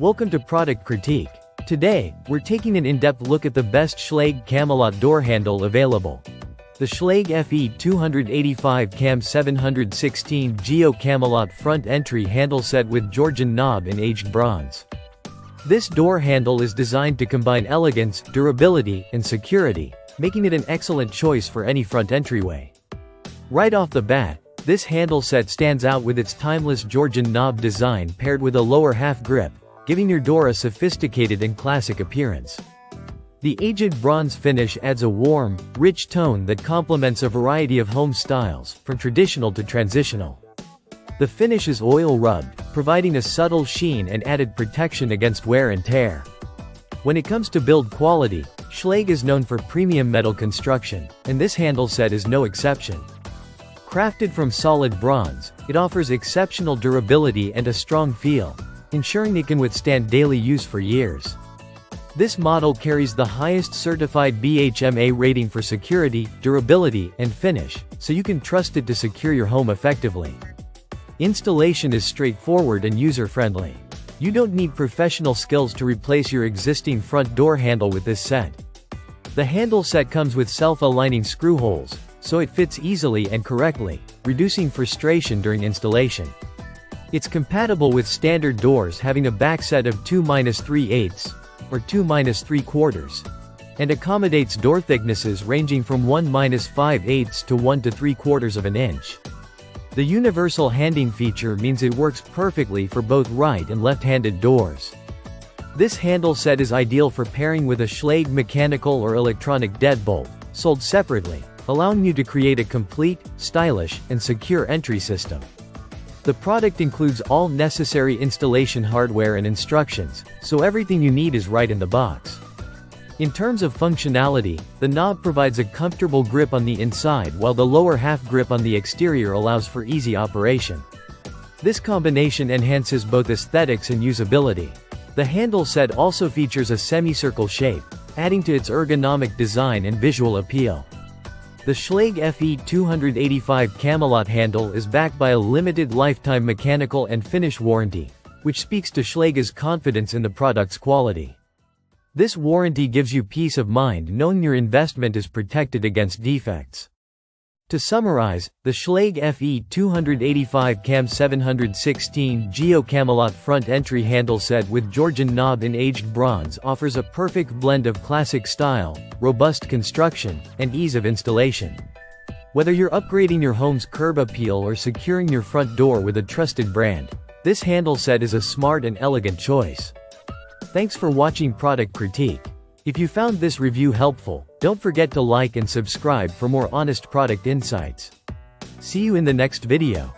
Welcome to Product Critique. Today, we're taking an in-depth look at the best Schlage Camelot door handle available. The Schlage FE285 Cam 716 GEO Camelot front entry handle set with Georgian knob in aged bronze. This door handle is designed to combine elegance, durability, and security, making it an excellent choice for any front entryway. Right off the bat, this handle set stands out with its timeless Georgian knob design paired with a lower half grip, giving your door a sophisticated and classic appearance. The aged bronze finish adds a warm, rich tone that complements a variety of home styles, from traditional to transitional. The finish is oil-rubbed, providing a subtle sheen and added protection against wear and tear. When it comes to build quality, Schlage is known for premium metal construction, and this handle set is no exception. Crafted from solid bronze, it offers exceptional durability and a strong feel, ensuring it can withstand daily use for years. This model carries the highest certified BHMA rating for security, durability, and finish, so you can trust it to secure your home effectively. Installation is straightforward and user-friendly. You don't need professional skills to replace your existing front door handle with this set. The handle set comes with self-aligning screw holes, so it fits easily and correctly, reducing frustration during installation. It's compatible with standard doors having a back set of 2-3/8 or 2-3/4, and accommodates door thicknesses ranging from 1-5/8 to 1-3/4 of an inch. The universal handing feature means it works perfectly for both right and left-handed doors. This handle set is ideal for pairing with a Schlage mechanical or electronic deadbolt, sold separately, allowing you to create a complete, stylish, and secure entry system. The product includes all necessary installation hardware and instructions, so everything you need is right in the box. In terms of functionality, the knob provides a comfortable grip on the inside while the lower half grip on the exterior allows for easy operation. This combination enhances both aesthetics and usability. The handle set also features a semicircle shape, adding to its ergonomic design and visual appeal. The Schlage FE285 Camelot handle is backed by a limited lifetime mechanical and finish warranty, which speaks to Schlage's confidence in the product's quality. This warranty gives you peace of mind knowing your investment is protected against defects. To summarize, the Schlage FE285 Cam 716 GEO Camelot front entry handle set with Georgian knob in aged bronze offers a perfect blend of classic style, robust construction, and ease of installation. Whether you're upgrading your home's curb appeal or securing your front door with a trusted brand, this handle set is a smart and elegant choice. Thanks for watching Product Critique. If you found this review helpful, don't forget to like and subscribe for more honest product insights. See you in the next video.